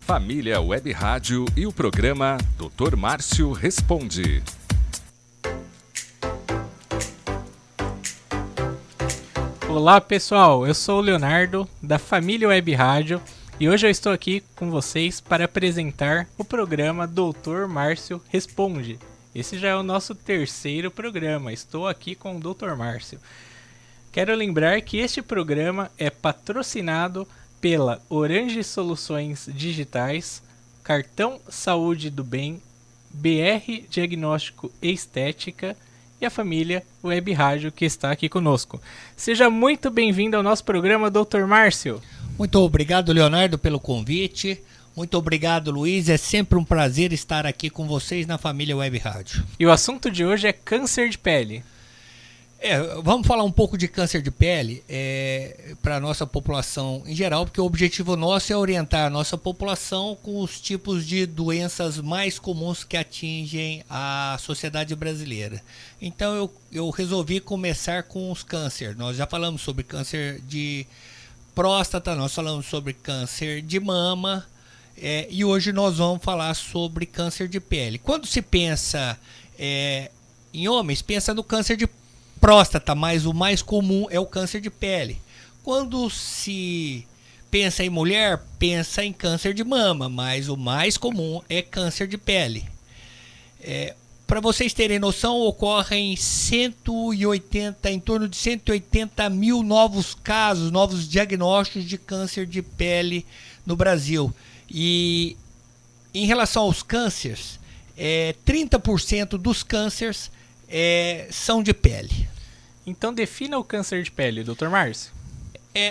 Família Web Rádio e o programa Dr. Márcio Responde. Olá pessoal, eu sou o Leonardo da Família Web Rádio e hoje eu estou aqui com vocês para apresentar o programa Dr. Márcio Responde. Esse já é o nosso terceiro programa, estou aqui com o Dr. Márcio. Quero lembrar que este programa é patrocinado pela Orange Soluções Digitais, Cartão Saúde do Bem, BR Diagnóstico e Estética e a família Web Rádio que está aqui conosco. Seja muito bem-vindo ao nosso programa, Dr. Márcio. Muito obrigado, Leonardo, pelo convite. Muito obrigado, Luiz. É sempre um prazer estar aqui com vocês na família Web Rádio. E o assunto de hoje é câncer de pele. Vamos falar um pouco de câncer de pele para a nossa população em geral, porque o objetivo nosso é orientar a nossa população com os tipos de doenças mais comuns que atingem a sociedade brasileira. Então eu resolvi começar com os cânceres. Nós já falamos sobre câncer de próstata, nós falamos sobre câncer de mama e hoje nós vamos falar sobre câncer de pele. Quando se pensa em homens, pensa no câncer de próstata, mas o mais comum é o câncer de pele. Quando se pensa em mulher, pensa em câncer de mama, mas o mais comum é câncer de pele. Para vocês terem noção, ocorrem em torno de 180 mil novos casos, novos diagnósticos de câncer de pele no Brasil. E em relação aos cânceres, 30% dos cânceres são de pele. Então defina o câncer de pele, Dr. Márcio.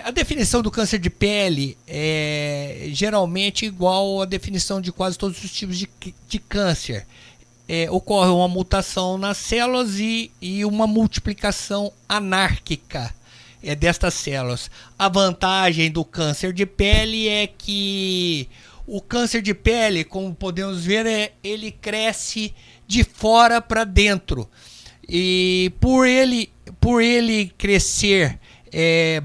A definição do câncer de pele é geralmente igual à definição de quase todos os tipos de câncer. Ocorre uma mutação nas células e uma multiplicação anárquica destas células. A vantagem do câncer de pele é que o câncer de pele, como podemos ver, ele cresce de fora para dentro. E por ele crescer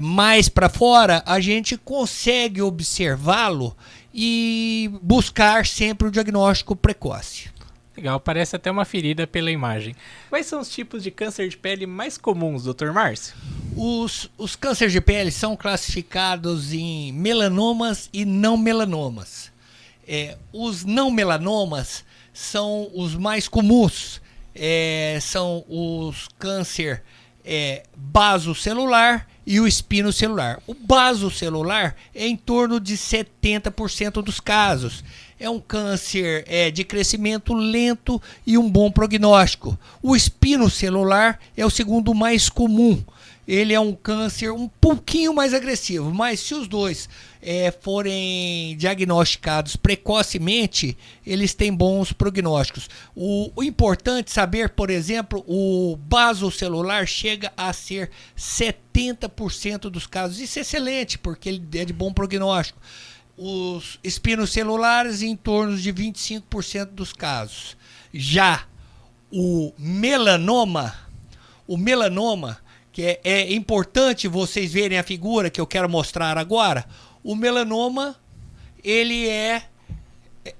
mais para fora, a gente consegue observá-lo e buscar sempre o diagnóstico precoce. Legal, parece até uma ferida pela imagem. Quais são os tipos de câncer de pele mais comuns, Dr. Márcio? Os cânceres de pele são classificados em melanomas e não melanomas. Os não melanomas são os mais comuns. São os câncer basocelular e o espinocelular. O basocelular é em torno de 70% dos casos. É um câncer de crescimento lento e um bom prognóstico. O espinocelular é o segundo mais comum. Ele é um câncer um pouquinho mais agressivo, mas se os dois forem diagnosticados precocemente, eles têm bons prognósticos. O importante saber, por exemplo, o basocelular chega a ser 70% dos casos. Isso é excelente, porque ele é de bom prognóstico. Os espinocelulares em torno de 25% dos casos. Já o melanoma, que é importante vocês verem a figura que eu quero mostrar agora. O melanoma,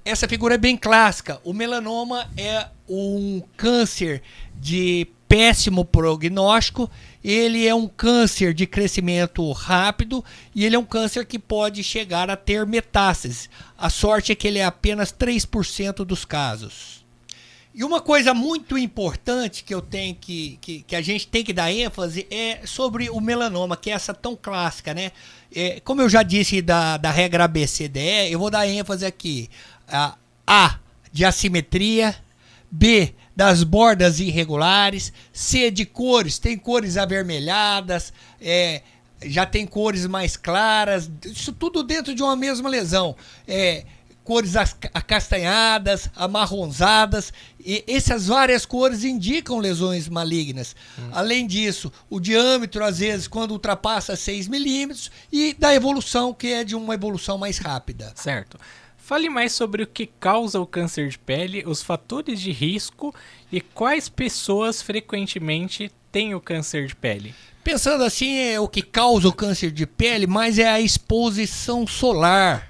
essa figura é bem clássica. O melanoma é um câncer de péssimo prognóstico. Ele é um câncer de crescimento rápido e ele é um câncer que pode chegar a ter metástase. A sorte é que ele é apenas 3% dos casos. E uma coisa muito importante que eu tenho que a gente tem que dar ênfase é sobre o melanoma, que é essa tão clássica, né? Como eu já disse da regra ABCDE, eu vou dar ênfase aqui. A, de assimetria. B, das bordas irregulares. C, de cores. Tem cores avermelhadas, já tem cores mais claras. Isso tudo dentro de uma mesma lesão. Cores acastanhadas, amarronzadas, e essas várias cores indicam lesões malignas. Além disso, o diâmetro, às vezes, quando ultrapassa 6 milímetros, e da evolução, que é de uma evolução mais rápida. Certo. Fale mais sobre o que causa o câncer de pele, os fatores de risco e quais pessoas frequentemente têm o câncer de pele. Pensando assim, o que causa o câncer de pele, mas é a exposição solar.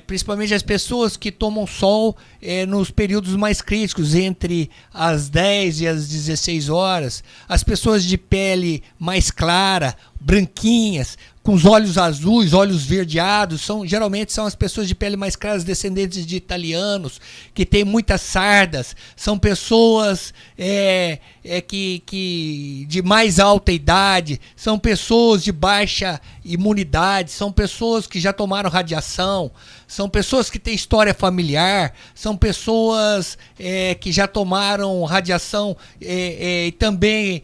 principalmente as pessoas que tomam sol nos períodos mais críticos, entre as 10 e as 16 horas, as pessoas de pele mais clara, branquinhas, com os olhos azuis, olhos verdeados, geralmente são as pessoas de pele mais clara, descendentes de italianos, que têm muitas sardas, são pessoas que de mais alta idade, são pessoas de baixa imunidade, são pessoas que já tomaram radiação, são pessoas que têm história familiar, são pessoas que já tomaram radiação e também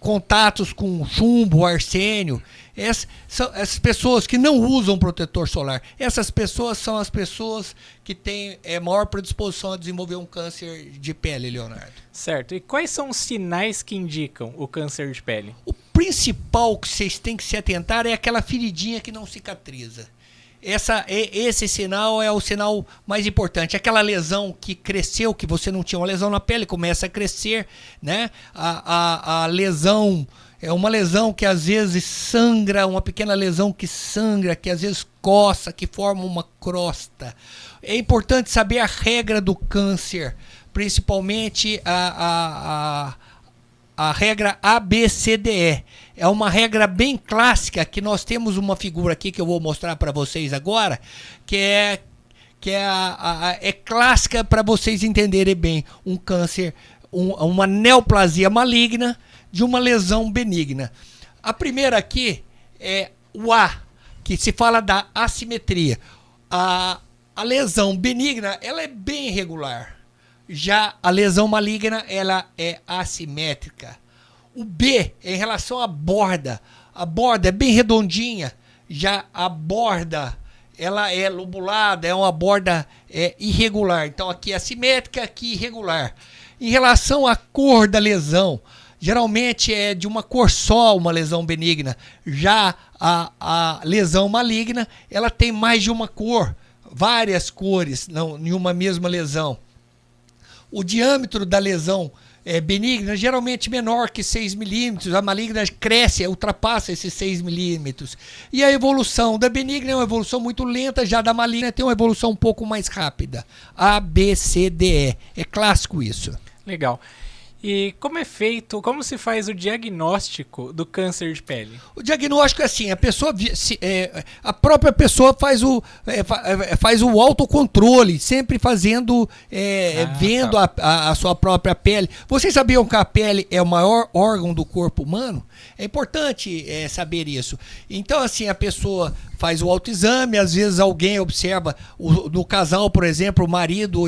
contatos com chumbo, arsênio. Essas pessoas que não usam protetor solar, essas pessoas são as pessoas que têm maior predisposição a desenvolver um câncer de pele, Leonardo. Certo. E quais são os sinais que indicam o câncer de pele? O principal que vocês têm que se atentar é aquela feridinha que não cicatriza. Esse sinal é o sinal mais importante. Aquela lesão que cresceu, que você não tinha uma lesão na pele, começa a crescer, né? A lesão é uma lesão que às vezes sangra, uma pequena lesão que sangra, que às vezes coça, que forma uma crosta. É importante saber a regra do câncer, principalmente a regra ABCDE. É uma regra bem clássica, que nós temos uma figura aqui que eu vou mostrar para vocês agora, que é clássica para vocês entenderem bem um câncer, uma neoplasia maligna de uma lesão benigna. A primeira aqui é o A, que se fala da assimetria. A lesão benigna, ela é bem irregular. Já a lesão maligna, ela é assimétrica. O B é em relação à borda. A borda é bem redondinha. Já a borda, ela é lobulada, é uma borda irregular. Então aqui é assimétrica, aqui irregular. Em relação à cor da lesão, geralmente é de uma cor só uma lesão benigna. Já a lesão maligna, ela tem mais de uma cor, várias cores em uma mesma lesão. O diâmetro da lesão benigna geralmente menor que 6 milímetros, a maligna cresce, ultrapassa esses 6 milímetros. E a evolução da benigna é uma evolução muito lenta, já da maligna tem uma evolução um pouco mais rápida. A, B, C, D, E. É clássico isso. Legal. E como se faz o diagnóstico do câncer de pele? O diagnóstico é assim, a própria pessoa faz o autocontrole, sempre fazendo, vendo a sua própria pele. Vocês sabiam que a pele é o maior órgão do corpo humano? É importante saber isso. Então, assim, a pessoa faz o autoexame, às vezes alguém observa, no casal, por exemplo, o marido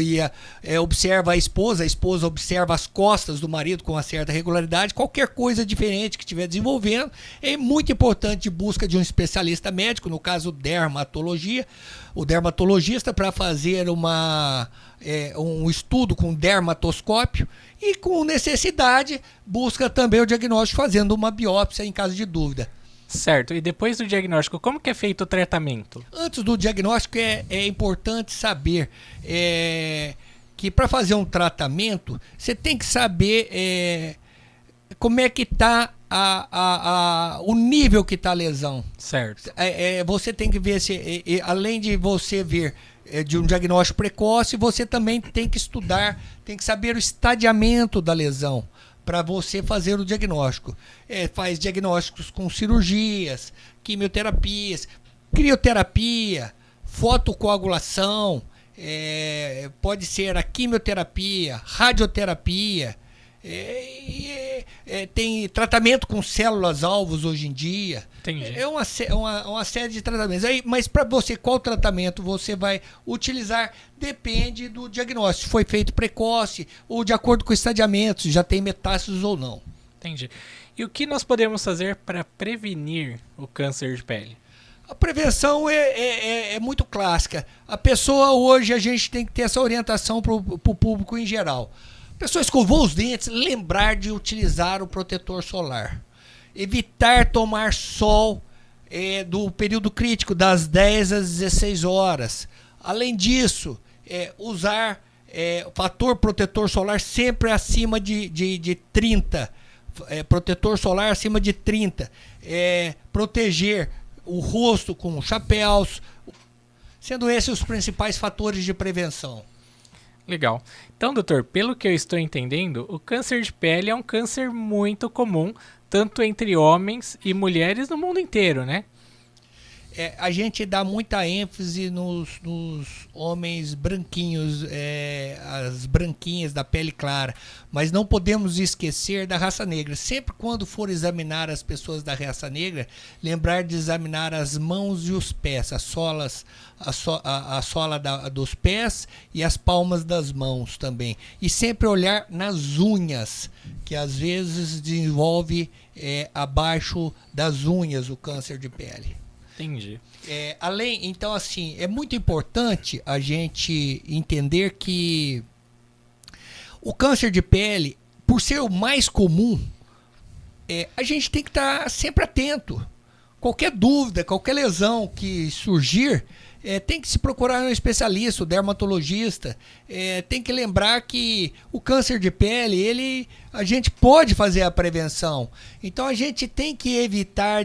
observa a esposa observa as costas do marido com uma certa regularidade, qualquer coisa diferente que estiver desenvolvendo, é muito importante busca de um especialista médico, no caso dermatologia, o dermatologista para fazer um estudo com dermatoscópio e com necessidade busca também o diagnóstico fazendo uma biópsia em caso de dúvida. Certo. E depois do diagnóstico, como que é feito o tratamento? Antes do diagnóstico é importante saber que para fazer um tratamento, você tem que saber como é que está o nível que está a lesão. Certo. Você tem que ver, além de você ver de um diagnóstico precoce, você também tem que estudar, tem que saber o estadiamento da lesão para você fazer o diagnóstico. Faz diagnósticos com cirurgias, quimioterapias, crioterapia, fotocoagulação, pode ser a quimioterapia, radioterapia, tem tratamento com células-alvos hoje em dia. Entendi. É uma série de tratamentos. Mas para você, qual tratamento você vai utilizar depende do diagnóstico. Se foi feito precoce ou de acordo com o estadiamento, se já tem metástases ou não. Entendi. E o que nós podemos fazer para prevenir o câncer de pele? A prevenção é muito clássica. A pessoa hoje, a gente tem que ter essa orientação para o público em geral. A pessoa escovou os dentes, lembrar de utilizar o protetor solar. Evitar tomar sol do período crítico, das 10 às 16 horas. Além disso, usar o fator protetor solar sempre acima de 30. Protetor solar acima de 30. Proteger o rosto com chapéus. Sendo esses os principais fatores de prevenção. Legal. Então, doutor, pelo que eu estou entendendo, o câncer de pele é um câncer muito comum, tanto entre homens e mulheres no mundo inteiro, né? A gente dá muita ênfase nos homens branquinhos, as branquinhas da pele clara, mas não podemos esquecer da raça negra. Sempre quando for examinar as pessoas da raça negra, lembrar de examinar as mãos e os pés, as solas, a sola dos pés e as palmas das mãos também. E sempre olhar nas unhas, que às vezes desenvolve abaixo das unhas o câncer de pele. Entendi. Então, assim, é muito importante a gente entender que o câncer de pele, por ser o mais comum, a gente tem que estar sempre atento. Qualquer dúvida, qualquer lesão que surgir, tem que se procurar um especialista, um dermatologista. Tem que lembrar que o câncer de pele, a gente pode fazer a prevenção. Então a gente tem que evitar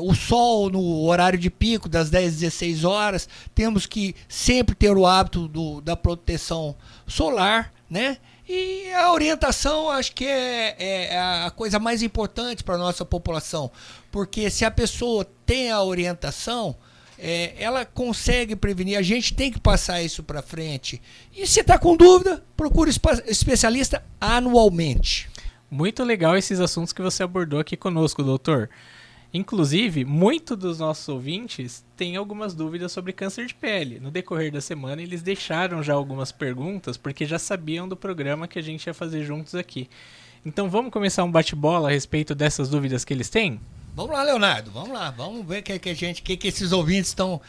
o sol no horário de pico, das 10 às 16 horas. Temos que sempre ter o hábito da proteção solar, né? E a orientação, acho que é a coisa mais importante para a nossa população. Porque se a pessoa tem a orientação, ela consegue prevenir. A gente tem que passar isso para frente. E se está com dúvida, procure especialista anualmente. Muito legal esses assuntos que você abordou aqui conosco, doutor. Inclusive, muitos dos nossos ouvintes têm algumas dúvidas sobre câncer de pele. No decorrer da semana, eles deixaram já algumas perguntas, porque já sabiam do programa que a gente ia fazer juntos aqui. Então, vamos começar um bate-bola a respeito dessas dúvidas que eles têm? Vamos lá, Leonardo, vamos lá. Vamos ver o que esses ouvintes estão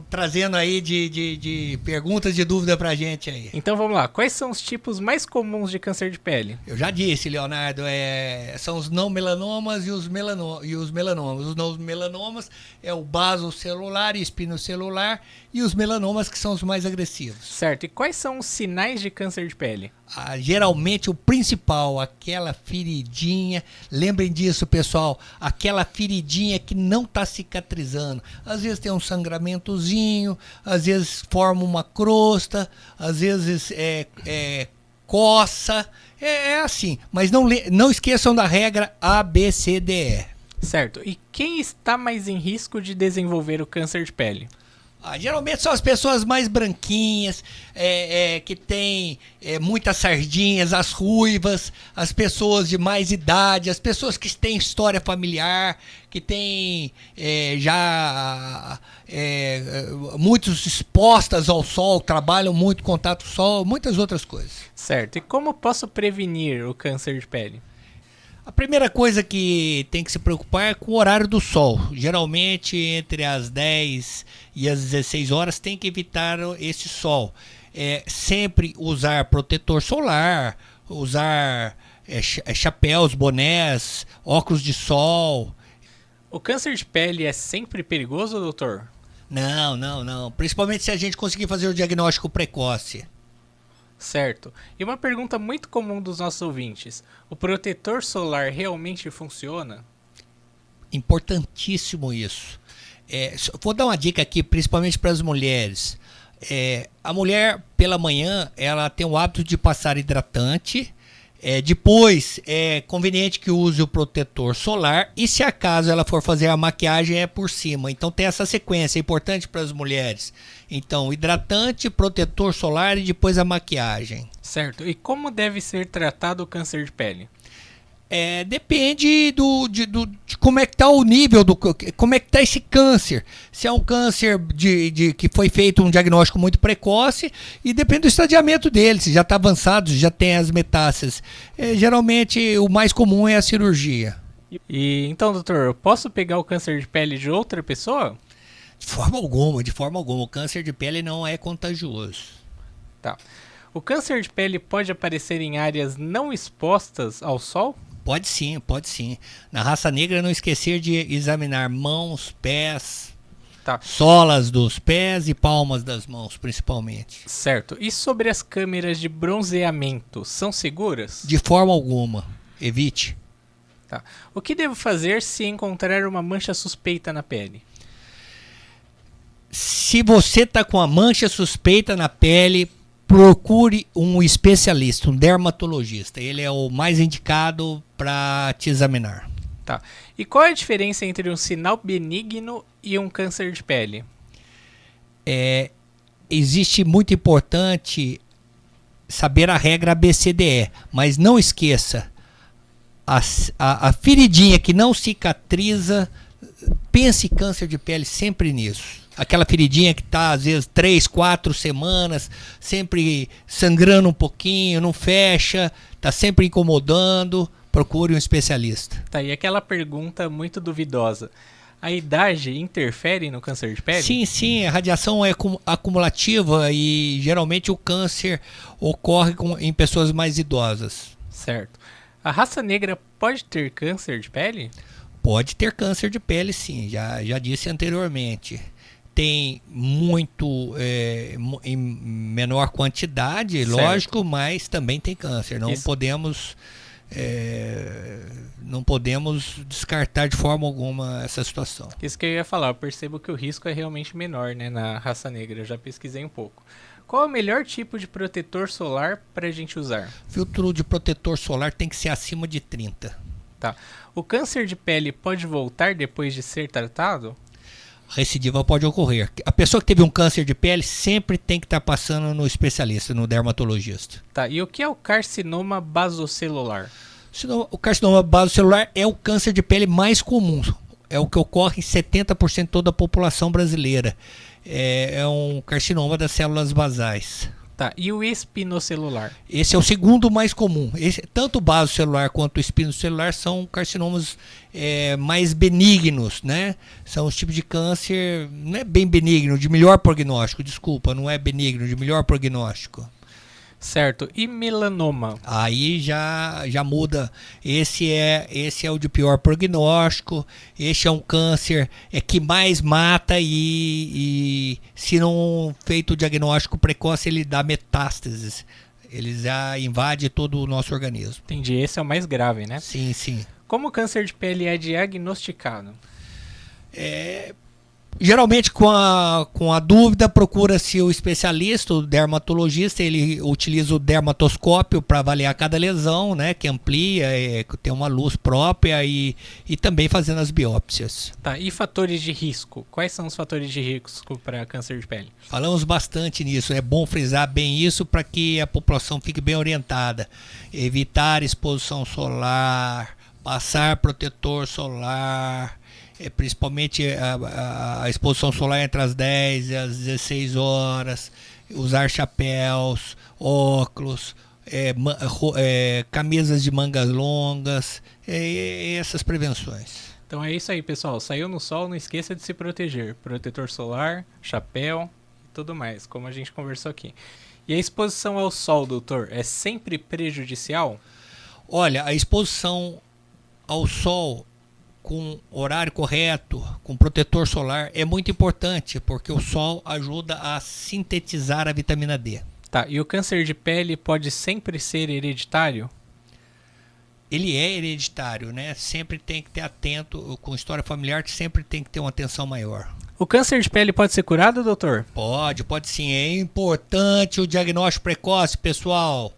trazendo aí de perguntas, de dúvida pra gente aí. Então vamos lá, quais são os tipos mais comuns de câncer de pele? Eu já disse, Leonardo, são os não melanomas e os melanomas. Os não melanomas é o basocelular e espinocelular, e os melanomas que são os mais agressivos. Certo, e quais são os sinais de câncer de pele? Geralmente o principal, aquela feridinha, lembrem disso, pessoal, aquela feridinha que não está cicatrizando. Às vezes tem um sangramentozinho, às vezes forma uma crosta, às vezes coça, assim. Mas não esqueçam da regra ABCDE. Certo, e quem está mais em risco de desenvolver o câncer de pele? Geralmente são as pessoas mais branquinhas, que têm muitas sardinhas, as ruivas, as pessoas de mais idade, as pessoas que têm história familiar, que têm muitos expostas ao sol, trabalham muito contato sol, muitas outras coisas. Certo, e como posso prevenir o câncer de pele? A primeira coisa que tem que se preocupar é com o horário do sol. Geralmente entre as 10 e as 16 horas tem que evitar esse sol. Sempre usar protetor solar, usar chapéus, bonés, óculos de sol. O câncer de pele é sempre perigoso, doutor? Não. Principalmente se a gente conseguir fazer o diagnóstico precoce. Certo. E uma pergunta muito comum dos nossos ouvintes. O protetor solar realmente funciona? Importantíssimo isso. Vou dar uma dica aqui, principalmente para as mulheres. A mulher, pela manhã, ela tem o hábito de passar hidratante. Depois, é conveniente que use o protetor solar. E se acaso ela for fazer a maquiagem, é por cima. Então tem essa sequência, é importante para as mulheres. Então, hidratante, protetor solar e depois a maquiagem. Certo. E como deve ser tratado o câncer de pele? Depende de como é que está o nível, como é que está esse câncer. Se é um câncer que foi feito um diagnóstico muito precoce, e depende do estadiamento dele, se já está avançado, se já tem as metástases. Geralmente o mais comum é a cirurgia. E então, doutor, eu posso pegar o câncer de pele de outra pessoa? De forma alguma. O câncer de pele não é contagioso. Tá. O câncer de pele pode aparecer em áreas não expostas ao sol? Pode sim. Na raça negra, não esquecer de examinar mãos, pés, solas dos pés e palmas das mãos, principalmente. Certo. E sobre as câmeras de bronzeamento, são seguras? De forma alguma. Evite. Tá. O que devo fazer se encontrar uma mancha suspeita na pele? Se você está com a mancha suspeita na pele, procure um especialista, um dermatologista. Ele é o mais indicado para te examinar. Tá. E qual é a diferença entre um sinal benigno e um câncer de pele? Existe muito importante saber a regra ABCDE, mas não esqueça, a feridinha que não cicatriza, pense em câncer de pele sempre nisso. Aquela feridinha que está às vezes 3, 4 semanas, sempre sangrando um pouquinho, não fecha, está sempre incomodando, procure um especialista. Tá, e aquela pergunta muito duvidosa. A idade interfere no câncer de pele? Sim, a radiação é acumulativa e geralmente o câncer ocorre em pessoas mais idosas. Certo. A raça negra pode ter câncer de pele? Pode ter câncer de pele, sim, já disse anteriormente. Tem muito em menor quantidade, certo, lógico, mas também tem câncer. Não podemos descartar de forma alguma essa situação. Isso que eu ia falar, eu percebo que o risco é realmente menor, né, na raça negra, eu já pesquisei um pouco. Qual é o melhor tipo de protetor solar para a gente usar? Filtro de protetor solar tem que ser acima de 30. Tá. O câncer de pele pode voltar depois de ser tratado? Recidiva pode ocorrer. A pessoa que teve um câncer de pele sempre tem que estar passando no especialista, no dermatologista. Tá, e o que é o carcinoma basocelular? O carcinoma basocelular é o câncer de pele mais comum. É o que ocorre em 70% de toda a população brasileira. É um carcinoma das células basais. Tá, e o espinocelular? Esse é o segundo mais comum. Tanto o basocelular quanto o espinocelular são carcinomas mais benignos, né? São os tipos de câncer, não é bem benigno, de melhor prognóstico, desculpa, não é benigno, de melhor prognóstico. Certo, e melanoma? Aí já muda. Esse é o de pior prognóstico. Esse é um câncer que mais mata e se não feito o diagnóstico precoce, ele dá metástases. Ele já invade todo o nosso organismo. Entendi, esse é o mais grave, né? Sim. Como o câncer de pele é diagnosticado? Geralmente com a dúvida procura-se o especialista, o dermatologista. Ele utiliza o dermatoscópio para avaliar cada lesão, né, que amplia, tem uma luz própria e também fazendo as biópsias. Tá, e fatores de risco? Quais são os fatores de risco para câncer de pele? Falamos bastante nisso, é bom frisar bem isso para que a população fique bem orientada. Evitar exposição solar, passar protetor solar, principalmente a exposição solar entre as 10 e as 16 horas, usar chapéus, óculos, camisas de mangas longas, essas prevenções. Então é isso aí, pessoal. Saiu no sol, não esqueça de se proteger. Protetor solar, chapéu e tudo mais, como a gente conversou aqui. E a exposição ao sol, doutor, é sempre prejudicial? Olha, a exposição ao sol com horário correto, com protetor solar, é muito importante, porque o sol ajuda a sintetizar a vitamina D. Tá, e o câncer de pele pode sempre ser hereditário? Ele é hereditário, né? Sempre tem que ter atento, com história familiar, sempre tem que ter uma atenção maior. O câncer de pele pode ser curado, doutor? Pode sim. É importante o diagnóstico precoce, pessoal.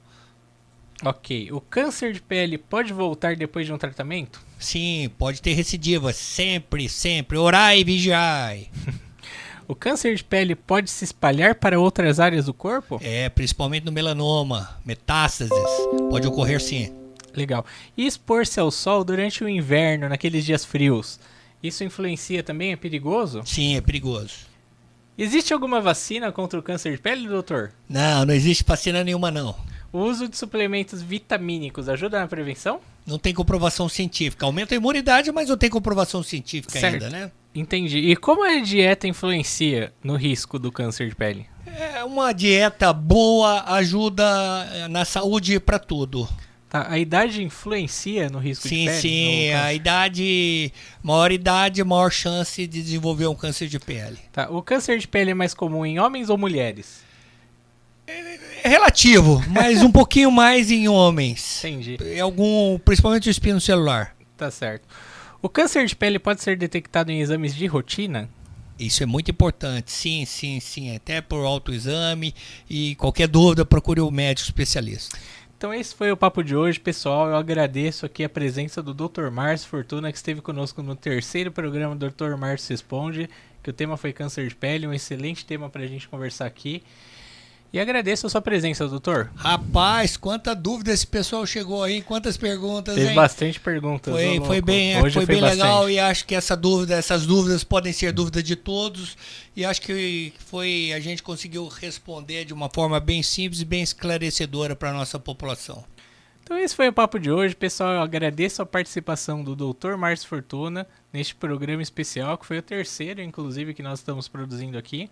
Ok. O câncer de pele pode voltar depois de um tratamento? Sim, pode ter recidiva. Sempre. Orai e vigiai. O câncer de pele pode se espalhar para outras áreas do corpo? Principalmente no melanoma, metástases. Pode ocorrer sim. Legal. E expor-se ao sol durante o inverno, naqueles dias frios, isso influencia também? É perigoso? Sim, é perigoso. Existe alguma vacina contra o câncer de pele, doutor? Não existe vacina nenhuma, não. O uso de suplementos vitamínicos ajuda na prevenção? Não tem comprovação científica. Aumenta a imunidade, mas não tem comprovação científica certo. ainda, né? Entendi. E como a dieta influencia no risco do câncer de pele? Uma dieta boa ajuda na saúde para tudo. Tá, a idade influencia no risco de pele? Sim. A idade, maior chance de desenvolver um câncer de pele. Tá, o câncer de pele é mais comum em homens ou mulheres? É relativo, mas um pouquinho mais em homens. Entendi. Principalmente o espinocelular. Tá certo. O câncer de pele pode ser detectado em exames de rotina? Isso é muito importante, sim, até por autoexame e qualquer dúvida procure o médico especialista. Então esse foi o papo de hoje, pessoal. Eu agradeço aqui a presença do Dr. Márcio Fortuna, que esteve conosco no terceiro programa do Dr. Márcio Responde, que o tema foi câncer de pele, um excelente tema para a gente conversar aqui. E agradeço a sua presença, doutor. Rapaz, quanta dúvida esse pessoal chegou aí, quantas perguntas, Teve hein? bastante perguntas. Foi bem legal e acho que essas dúvidas podem ser dúvidas de todos e acho que a gente conseguiu responder de uma forma bem simples e bem esclarecedora para a nossa população. Então esse foi o papo de hoje, pessoal. Eu agradeço a participação do Dr. Márcio Fortuna neste programa especial, que foi o terceiro, inclusive, que nós estamos produzindo aqui.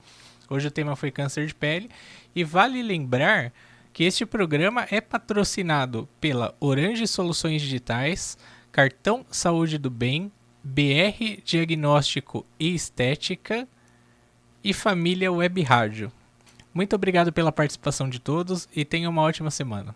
Hoje o tema foi câncer de pele. E vale lembrar que este programa é patrocinado pela Orange Soluções Digitais, Cartão Saúde do Bem, BR Diagnóstico e Estética e Família Web Rádio. Muito obrigado pela participação de todos e tenham uma ótima semana.